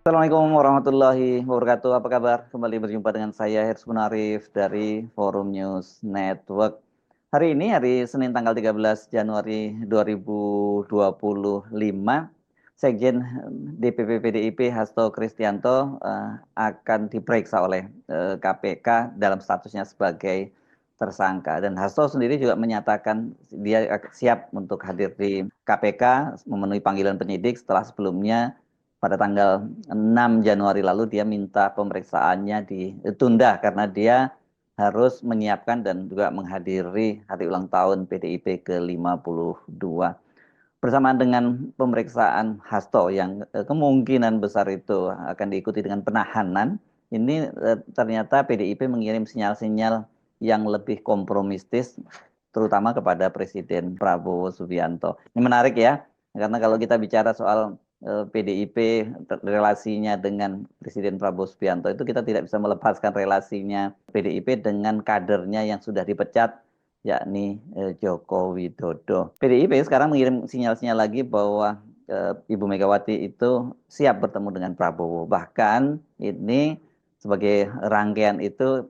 Assalamualaikum warahmatullahi wabarakatuh. Apa kabar? Kembali berjumpa dengan saya Hersman Munarif dari Forum News Network. Hari ini hari Senin tanggal 13 Januari 2025, Sekjen DPP PDIP Hasto Kristianto akan diperiksa oleh KPK dalam statusnya sebagai tersangka. Dan Hasto sendiri juga menyatakan dia siap untuk hadir di KPK memenuhi panggilan penyidik setelah sebelumnya pada tanggal 6 Januari lalu dia minta pemeriksaannya ditunda karena dia harus menyiapkan dan juga menghadiri hari ulang tahun PDIP ke-52. Bersamaan dengan pemeriksaan Hasto yang kemungkinan besar itu akan diikuti dengan penahanan, ini ternyata PDIP mengirim sinyal-sinyal yang lebih kompromistis terutama kepada Presiden Prabowo Subianto. Ini menarik ya, karena kalau kita bicara soal PDIP relasinya dengan Presiden Prabowo Subianto itu kita tidak bisa melepaskan relasinya PDIP dengan kadernya yang sudah dipecat, yakni Joko Widodo. PDIP sekarang mengirim sinyal-sinyal lagi bahwa Ibu Megawati itu siap bertemu dengan Prabowo. Bahkan ini sebagai rangkaian itu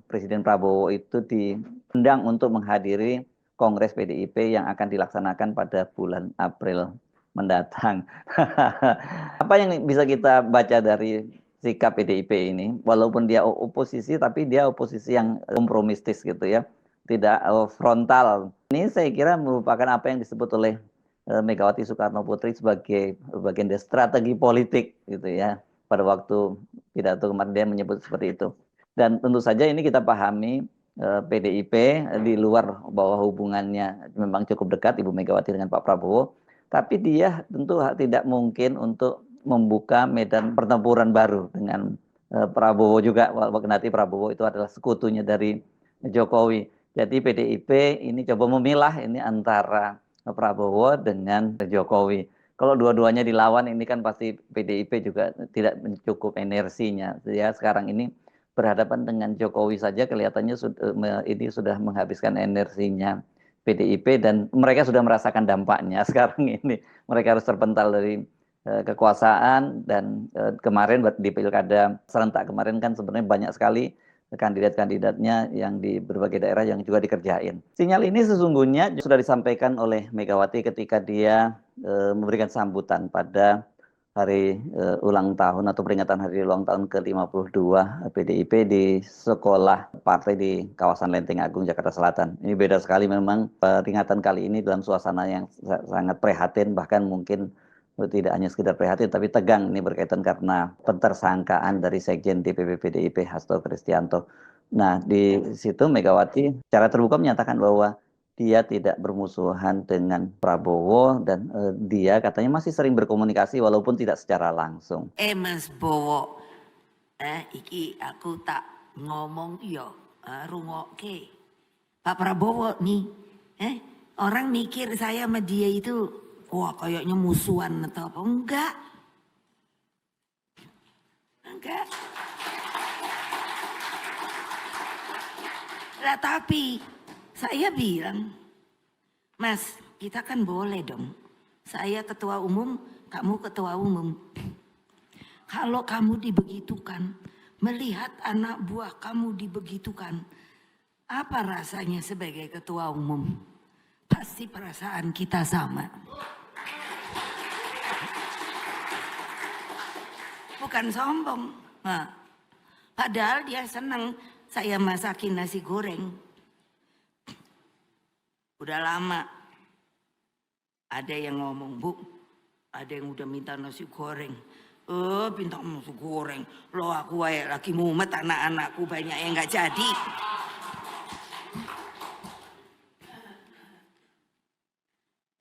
Presiden Prabowo itu diundang untuk menghadiri Kongres PDIP yang akan dilaksanakan pada bulan April mendatang. Apa yang bisa kita baca dari sikap PDIP ini? Walaupun dia oposisi, tapi dia oposisi yang kompromistis gitu ya, tidak frontal. Ini saya kira merupakan apa yang disebut oleh Megawati Soekarno Putri sebagai bagian dari strategi politik gitu ya. Pada waktu pidato kemarin dia menyebut seperti itu. Dan tentu saja ini kita pahami PDIP di luar bahwa hubungannya memang cukup dekat Ibu Megawati dengan Pak Prabowo, tapi dia tentu tidak mungkin untuk membuka medan pertempuran baru dengan Prabowo juga, walaupun nanti Prabowo itu adalah sekutunya dari Jokowi. Jadi PDIP ini coba memilah ini antara Prabowo dengan Jokowi. Kalau dua-duanya dilawan ini kan pasti PDIP juga tidak cukup energinya. Ya sekarang ini berhadapan dengan Jokowi saja kelihatannya ini sudah menghabiskan energinya PDIP dan mereka sudah merasakan dampaknya sekarang ini. Mereka harus terpental dari kekuasaan dan kemarin di pilkada serentak kemarin kan sebenarnya banyak sekali kandidat-kandidatnya yang di berbagai daerah yang juga dikerjain. Sinyal ini sesungguhnya sudah disampaikan oleh Megawati ketika dia memberikan sambutan pada hari ulang tahun atau peringatan hari ulang tahun ke-52 PDIP di sekolah partai di kawasan Lenteng Agung, Jakarta Selatan. Ini beda sekali memang peringatan kali ini dalam suasana yang sangat prihatin, bahkan mungkin tidak hanya sekedar prihatin tapi tegang ini berkaitan karena pentersangkaan dari Sekjen DPP PDIP Hasto Kristianto. Nah, di situ Megawati secara terbuka menyatakan bahwa dia tidak bermusuhan dengan Prabowo dan dia katanya masih sering berkomunikasi walaupun tidak secara langsung. Mas Bowo, iki aku tak ngomong yo, rungokke. Pak Prabowo nih, orang mikir saya sama dia itu, wah kayaknya musuhan atau apa? Enggak. Nah, tapi saya bilang, Mas, kita kan boleh dong. Saya ketua umum, kamu ketua umum. Kalau kamu dibegitukan, melihat anak buah kamu dibegitukan, apa rasanya sebagai ketua umum? Pasti perasaan kita sama. Bukan sombong. Nah, padahal dia senang saya masakin nasi goreng. Udah lama. Ada yang ngomong, Bu, ada yang udah minta nasi goreng. Minta nasi goreng. Loh aku lagi mumet, anak-anakku banyak yang gak jadi.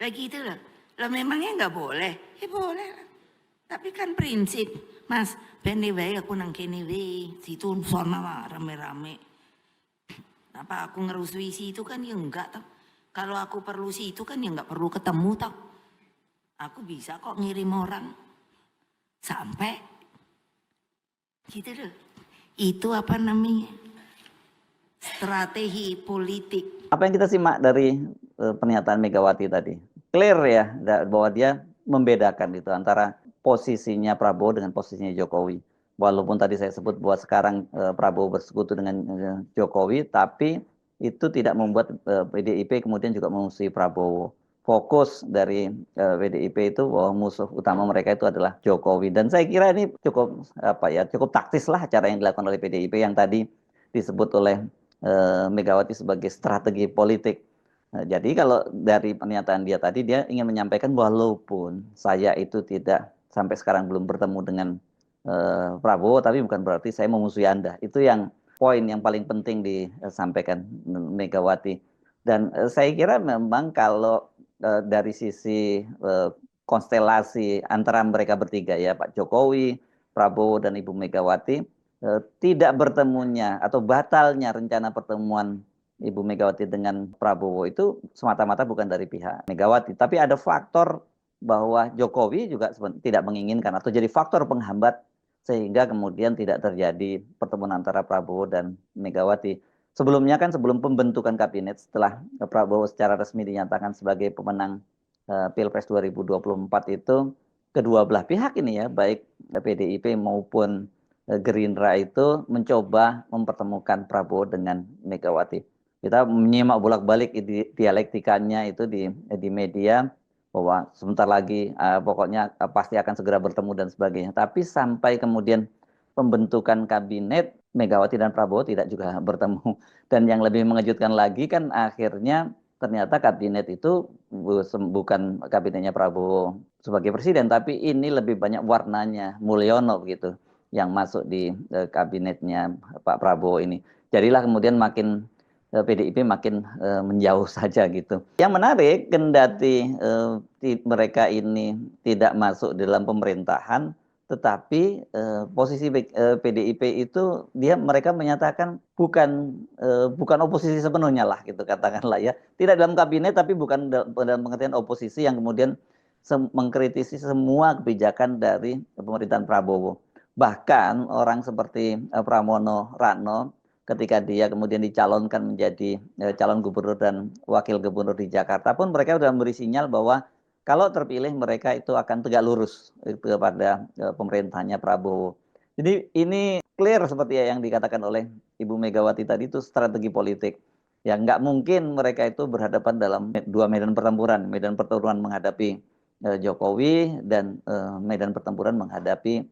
Lagi itu loh. Loh memangnya gak boleh? Ya boleh lah. Tapi kan prinsip, Mas, bene wae aku nang kene wae, situ sono lah rame-rame. Apa aku ngerusui situ kan ya enggak toh. Kalau aku perlu situ kan ya enggak perlu ketemu toh. Aku bisa kok ngirim orang. Sampai gitu loh. Itu apa namanya? Strategi politik. Apa yang kita simak dari pernyataan Megawati tadi? Clear ya bahwa dia membedakan itu antara posisinya Prabowo dengan posisinya Jokowi. Walaupun tadi saya sebut bahwa sekarang Prabowo bersekutu dengan Jokowi, tapi itu tidak membuat PDIP kemudian juga memusuhi Prabowo. Fokus dari PDIP itu bahwa musuh utama mereka itu adalah Jokowi. Dan saya kira ini cukup cukup taktis lah cara yang dilakukan oleh PDIP yang tadi disebut oleh Megawati sebagai strategi politik. Nah, jadi kalau dari pernyataan dia tadi, dia ingin menyampaikan walaupun saya itu tidak sampai sekarang belum bertemu dengan Prabowo, tapi bukan berarti saya memusuhi Anda. Itu yang poin yang paling penting disampaikan Megawati. Dan saya kira memang kalau dari sisi konstelasi antara mereka bertiga ya, Pak Jokowi, Prabowo, dan Ibu Megawati, tidak bertemunya atau batalnya rencana pertemuan Ibu Megawati dengan Prabowo itu semata-mata bukan dari pihak Megawati, tapi ada faktor bahwa Jokowi juga tidak menginginkan atau jadi faktor penghambat sehingga kemudian tidak terjadi pertemuan antara Prabowo dan Megawati. Sebelumnya kan sebelum pembentukan kabinet setelah Prabowo secara resmi dinyatakan sebagai pemenang Pilpres 2024 itu kedua belah pihak ini ya, baik PDIP maupun Gerindra itu mencoba mempertemukan Prabowo dengan Megawati. Kita menyimak bolak-balik dialektikannya itu di media bahwa sebentar lagi pokoknya pasti akan segera bertemu dan sebagainya. Tapi sampai kemudian pembentukan kabinet, Megawati dan Prabowo tidak juga bertemu. Dan yang lebih mengejutkan lagi kan akhirnya ternyata kabinet itu bukan kabinetnya Prabowo sebagai presiden, tapi ini lebih banyak warnanya Mulyono begitu yang masuk di kabinetnya Pak Prabowo ini. Jadilah kemudian makin PDIP makin menjauh saja gitu. Yang menarik, kendati mereka ini tidak masuk dalam pemerintahan, tetapi posisi PDIP itu mereka menyatakan bukan oposisi sepenuhnya lah gitu katakanlah ya. Tidak dalam kabinet tapi bukan dalam pengertian oposisi yang kemudian mengkritisi semua kebijakan dari pemerintahan Prabowo. Bahkan orang seperti Pramono Ratno ketika dia kemudian dicalonkan menjadi calon gubernur dan wakil gubernur di Jakarta pun mereka sudah memberi sinyal bahwa kalau terpilih mereka itu akan tegak lurus kepada pemerintahnya Prabowo. Jadi ini clear seperti yang dikatakan oleh Ibu Megawati tadi itu strategi politik. Ya nggak mungkin mereka itu berhadapan dalam dua medan pertempuran menghadapi Jokowi dan medan pertempuran menghadapi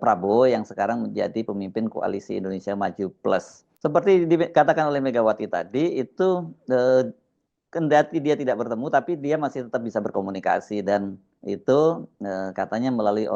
Prabowo yang sekarang menjadi pemimpin koalisi Indonesia Maju Plus. Seperti dikatakan oleh Megawati tadi, itu kendati dia tidak bertemu, tapi dia masih tetap bisa berkomunikasi dan itu katanya melalui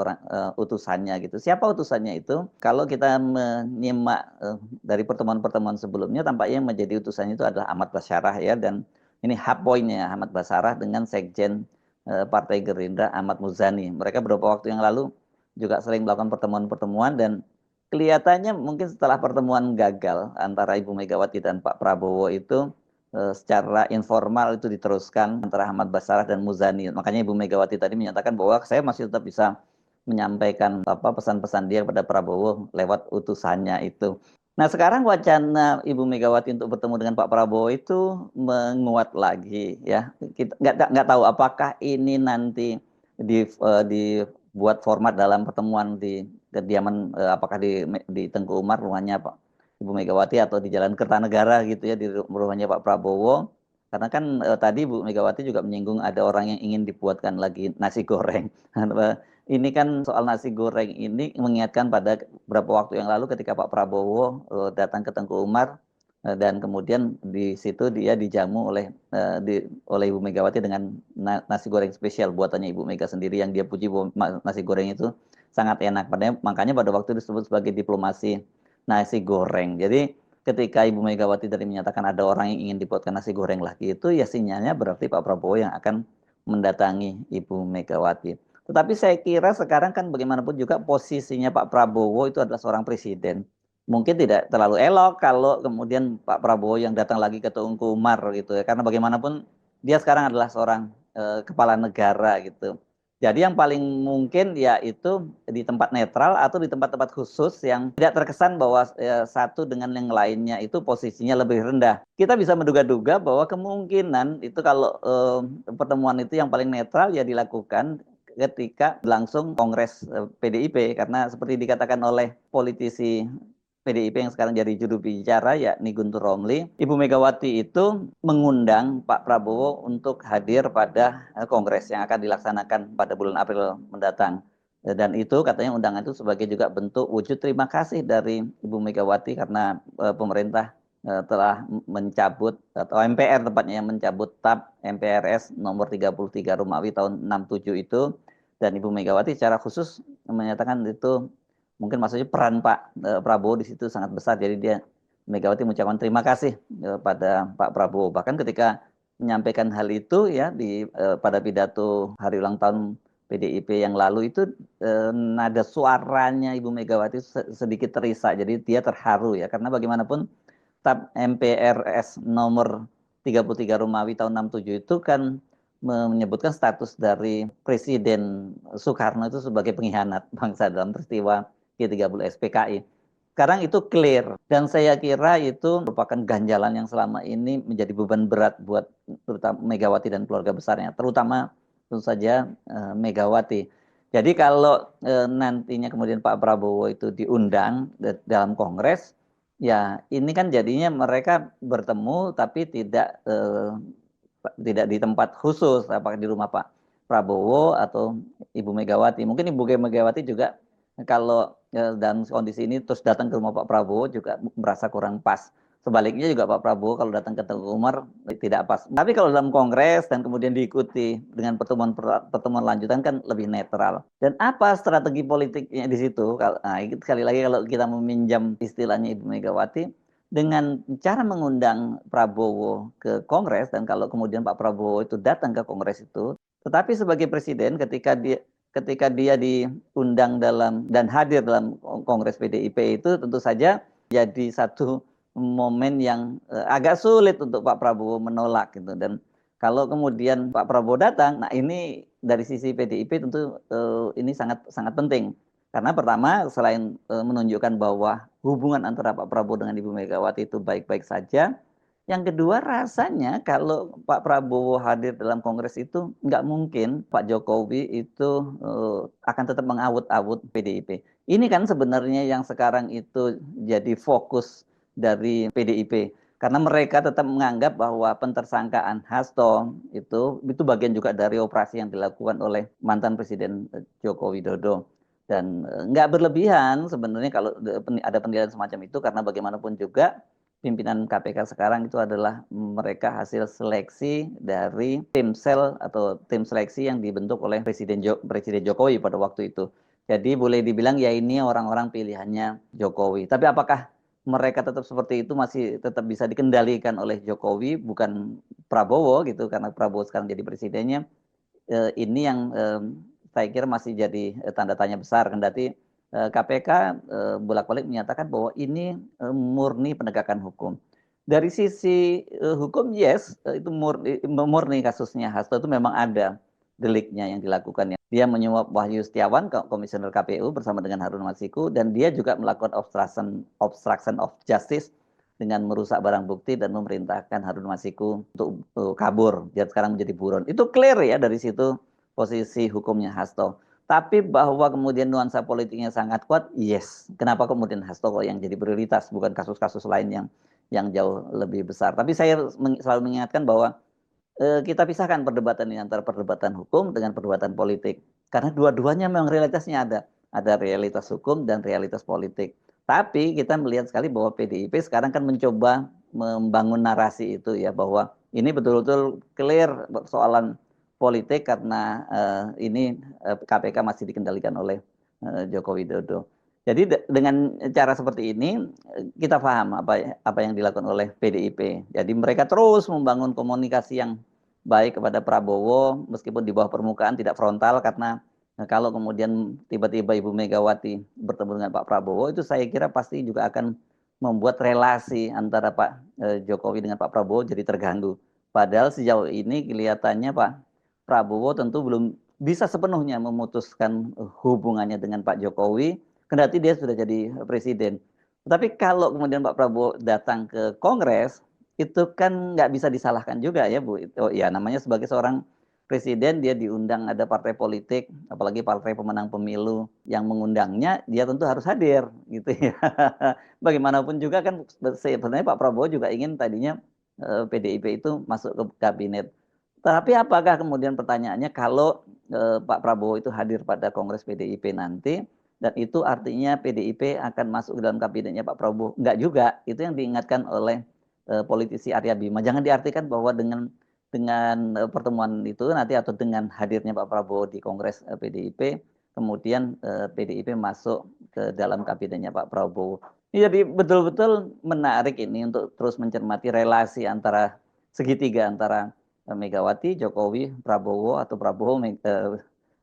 utusannya gitu. Siapa utusannya itu? Kalau kita menyimak dari pertemuan-pertemuan sebelumnya, tampaknya yang menjadi utusannya itu adalah Ahmad Basarah ya, dan ini hub pointnya Ahmad Basarah dengan Sekjen Partai Gerindra Ahmad Muzani. Mereka beberapa waktu yang lalu juga sering melakukan pertemuan-pertemuan dan kelihatannya mungkin setelah pertemuan gagal antara Ibu Megawati dan Pak Prabowo itu secara informal itu diteruskan antara Ahmad Basarah dan Muzani. Makanya Ibu Megawati tadi menyatakan bahwa saya masih tetap bisa menyampaikan pesan-pesan dia kepada Prabowo lewat utusannya itu. Nah sekarang wacana Ibu Megawati untuk bertemu dengan Pak Prabowo itu menguat lagi ya. Kita nggak tahu apakah ini nanti dibuat format dalam pertemuan di kediaman apakah di Tengku Umar rumahnya Pak Ibu Megawati atau di Jalan Kertanegara gitu ya di rumahnya Pak Prabowo. Karena kan tadi Bu Megawati juga menyinggung ada orang yang ingin dibuatkan lagi nasi goreng. Ini kan soal nasi goreng ini mengingatkan pada beberapa waktu yang lalu ketika Pak Prabowo datang ke Tengku Umar dan kemudian di situ dia dijamu oleh Ibu Megawati dengan nasi goreng spesial buatannya Ibu Mega sendiri yang dia puji bahwa nasi goreng itu sangat enak. Makanya pada waktu itu disebut sebagai diplomasi nasi goreng. Jadi ketika Ibu Megawati tadi menyatakan ada orang yang ingin dibuatkan nasi goreng lagi itu ya sinyalnya berarti Pak Prabowo yang akan mendatangi Ibu Megawati. Tetapi saya kira sekarang kan bagaimanapun juga posisinya Pak Prabowo itu adalah seorang presiden. Mungkin tidak terlalu elok kalau kemudian Pak Prabowo yang datang lagi ke Tengku Umar gitu ya. Karena bagaimanapun dia sekarang adalah seorang kepala negara gitu. Jadi yang paling mungkin yaitu di tempat netral atau di tempat-tempat khusus yang tidak terkesan bahwa satu dengan yang lainnya itu posisinya lebih rendah. Kita bisa menduga-duga bahwa kemungkinan itu kalau pertemuan itu yang paling netral ya dilakukan ketika berlangsung Kongres PDIP, karena seperti dikatakan oleh politisi PDIP yang sekarang jadi juru bicara yakni Guntur Romli, Ibu Megawati itu mengundang Pak Prabowo untuk hadir pada Kongres yang akan dilaksanakan pada bulan April mendatang. Dan itu katanya undangan itu sebagai juga bentuk wujud terima kasih dari Ibu Megawati karena pemerintah telah mencabut atau MPR tepatnya yang mencabut TAP MPRS nomor 33 Romawi tahun 67 itu, dan Ibu Megawati secara khusus menyatakan itu mungkin maksudnya peran Pak Prabowo di situ sangat besar, jadi dia Megawati mengucapkan terima kasih pada Pak Prabowo. Bahkan ketika menyampaikan hal itu ya pada pidato hari ulang tahun PDIP yang lalu itu nada suaranya Ibu Megawati sedikit terisak, jadi dia terharu ya, karena bagaimanapun TAP MPRS nomor 33 Romawi tahun 67 itu kan menyebutkan status dari Presiden Soekarno itu sebagai pengkhianat bangsa dalam peristiwa G30 SPKI. Sekarang itu clear, dan saya kira itu merupakan ganjalan yang selama ini menjadi beban berat buat terutama Megawati dan keluarga besarnya, terutama tentu saja Megawati. Jadi kalau nantinya kemudian Pak Prabowo itu diundang dalam Kongres, ya ini kan jadinya mereka bertemu tapi tidak di tempat khusus, apakah di rumah Pak Prabowo atau Ibu Megawati. Mungkin Ibu Megawati juga kalau dalam kondisi ini terus datang ke rumah Pak Prabowo juga merasa kurang pas. Sebaliknya juga Pak Prabowo kalau datang ke Teguh Umar tidak pas. Tapi kalau dalam kongres dan kemudian diikuti dengan pertemuan lanjutan kan lebih netral. Dan apa strategi politiknya di situ? Nah, sekali lagi kalau kita meminjam istilahnya Ibu Megawati, dengan cara mengundang Prabowo ke kongres, dan kalau kemudian Pak Prabowo itu datang ke kongres itu, tetapi sebagai presiden ketika dia diundang dalam dan hadir dalam kongres PDIP itu tentu saja jadi satu momen yang agak sulit untuk Pak Prabowo menolak gitu. Dan kalau kemudian Pak Prabowo datang, nah ini dari sisi PDIP tentu ini sangat sangat penting. Karena pertama selain menunjukkan bahwa hubungan antara Pak Prabowo dengan Ibu Megawati itu baik-baik saja, yang kedua rasanya kalau Pak Prabowo hadir dalam kongres itu nggak mungkin Pak Jokowi itu akan tetap mengawut-awut PDIP. Ini kan sebenarnya yang sekarang itu jadi fokus dari PDIP. Karena mereka tetap menganggap bahwa pentersangkaan Hasto itu bagian juga dari operasi yang dilakukan oleh mantan Presiden Joko Widodo. Dan nggak berlebihan sebenarnya kalau ada penilaian semacam itu, karena bagaimanapun juga pimpinan KPK sekarang itu adalah mereka hasil seleksi dari tim sel atau tim seleksi yang dibentuk oleh Presiden Jokowi pada waktu itu. Jadi boleh dibilang ya ini orang-orang pilihannya Jokowi. Tapi apakah mereka tetap seperti itu masih tetap bisa dikendalikan oleh Jokowi, bukan Prabowo gitu, karena Prabowo sekarang jadi presidennya. Ini yang saya kira masih jadi tanda tanya besar, kendati KPK bolak-balik menyatakan bahwa ini murni penegakan hukum. Dari sisi hukum, yes, itu murni kasusnya Hasto itu memang ada deliknya yang dilakukan. Dia menyuap Wahyu Setiawan, komisioner KPU bersama dengan Harun Masiku, dan dia juga melakukan obstruction of justice dengan merusak barang bukti dan memerintahkan Harun Masiku untuk kabur. Dia sekarang menjadi buron. Itu clear ya dari situ posisi hukumnya Hasto. Tapi bahwa kemudian nuansa politiknya sangat kuat, yes. Kenapa kemudian Hasto kok yang jadi prioritas, bukan kasus-kasus lain yang jauh lebih besar. Tapi saya selalu mengingatkan bahwa kita pisahkan perdebatan ini antara perdebatan hukum dengan perdebatan politik. Karena dua-duanya memang realitasnya ada. Ada realitas hukum dan realitas politik. Tapi kita melihat sekali bahwa PDIP sekarang kan mencoba membangun narasi itu ya, bahwa ini betul-betul clear soalan politik karena ini KPK masih dikendalikan oleh Joko Widodo. Jadi dengan cara seperti ini kita paham apa yang dilakukan oleh PDIP. Jadi mereka terus membangun komunikasi yang baik kepada Prabowo meskipun di bawah permukaan, tidak frontal, karena kalau kemudian tiba-tiba Ibu Megawati bertemu dengan Pak Prabowo, itu saya kira pasti juga akan membuat relasi antara Pak Jokowi dengan Pak Prabowo jadi terganggu. Padahal sejauh ini kelihatannya Pak Prabowo tentu belum bisa sepenuhnya memutuskan hubungannya dengan Pak Jokowi, kendati dia sudah jadi presiden. Tapi kalau kemudian Pak Prabowo datang ke Kongres, itu kan nggak bisa disalahkan juga ya Bu. Ya namanya sebagai seorang presiden dia diundang ada partai politik, apalagi partai pemenang pemilu yang mengundangnya, dia tentu harus hadir gitu ya. Bagaimanapun juga kan sebenarnya Pak Prabowo juga ingin tadinya, PDIP itu masuk ke kabinet. Tapi apakah kemudian pertanyaannya kalau, Pak Prabowo itu hadir pada kongres PDIP nanti, dan itu artinya PDIP akan masuk ke dalam kabinetnya Pak Prabowo? Enggak juga, itu yang diingatkan oleh, politisi Arya Bima. Jangan diartikan bahwa dengan pertemuan itu nanti atau dengan hadirnya Pak Prabowo di kongres, PDIP, kemudian, PDIP masuk ke dalam kabinetnya Pak Prabowo. Jadi betul-betul menarik ini untuk terus mencermati relasi antara segitiga antara, Megawati, Jokowi, Prabowo, atau Prabowo,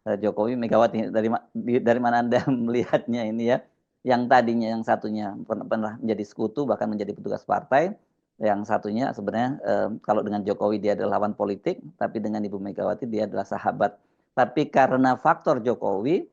Jokowi, Megawati. Dari mana Anda melihatnya ini ya? Yang tadinya yang satunya pernah menjadi sekutu, bahkan menjadi petugas partai, yang satunya sebenarnya, kalau dengan Jokowi dia adalah lawan politik, tapi dengan Ibu Megawati dia adalah sahabat. Tapi karena faktor Jokowi,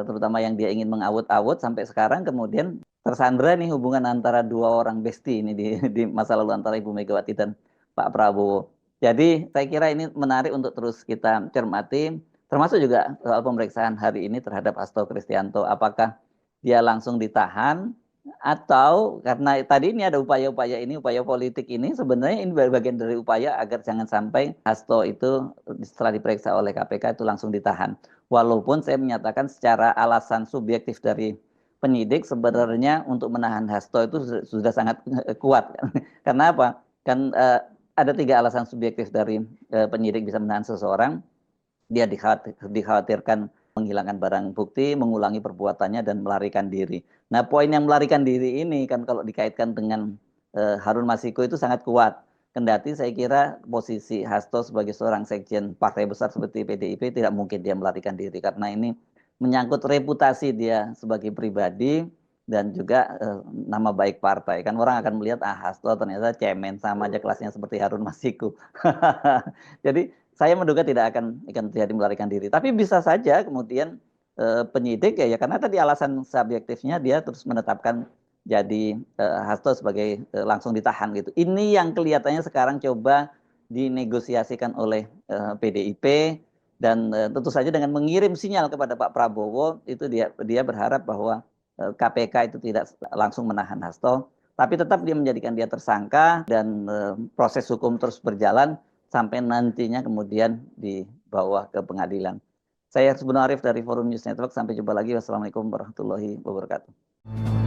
terutama yang dia ingin mengawut-awut sampai sekarang kemudian tersandra nih hubungan antara dua orang besti ini di masa lalu antara Ibu Megawati dan Pak Prabowo. Jadi saya kira ini menarik untuk terus kita cermati, termasuk juga soal pemeriksaan hari ini terhadap Hasto Kristianto. Apakah dia langsung ditahan atau karena tadi ini ada upaya-upaya ini, upaya politik ini sebenarnya ini bagian dari upaya agar jangan sampai Hasto itu setelah diperiksa oleh KPK itu langsung ditahan. Walaupun saya menyatakan secara alasan subjektif dari penyidik sebenarnya untuk menahan Hasto itu sudah sangat kuat. Karena apa? Kan ada 3 alasan subjektif dari penyidik bisa menahan seseorang. Dia dikhawatirkan menghilangkan barang bukti, mengulangi perbuatannya dan melarikan diri. Nah, poin yang melarikan diri ini kan kalau dikaitkan dengan Harun Masiku itu sangat kuat. Kendati saya kira posisi Hasto sebagai seorang sekjen partai besar seperti PDIP tidak mungkin dia melarikan diri karena ini menyangkut reputasi dia sebagai pribadi dan juga nama baik partai. Kan orang akan melihat Hasto ternyata cemen sama aja kelasnya seperti Harun Masiku. Jadi saya menduga tidak akan terjadi melarikan diri. Tapi bisa saja kemudian penyidik ya karena tadi alasan subjektifnya dia terus menetapkan jadi Hasto sebagai langsung ditahan gitu. Ini yang kelihatannya sekarang coba dinegosiasikan oleh PDIP dan tentu saja dengan mengirim sinyal kepada Pak Prabowo itu dia berharap bahwa KPK itu tidak langsung menahan Hasto, tapi tetap dia menjadikan dia tersangka dan proses hukum terus berjalan sampai nantinya kemudian dibawa ke pengadilan. Saya Arif dari Forum News Network. Sampai jumpa lagi. Wassalamualaikum warahmatullahi wabarakatuh.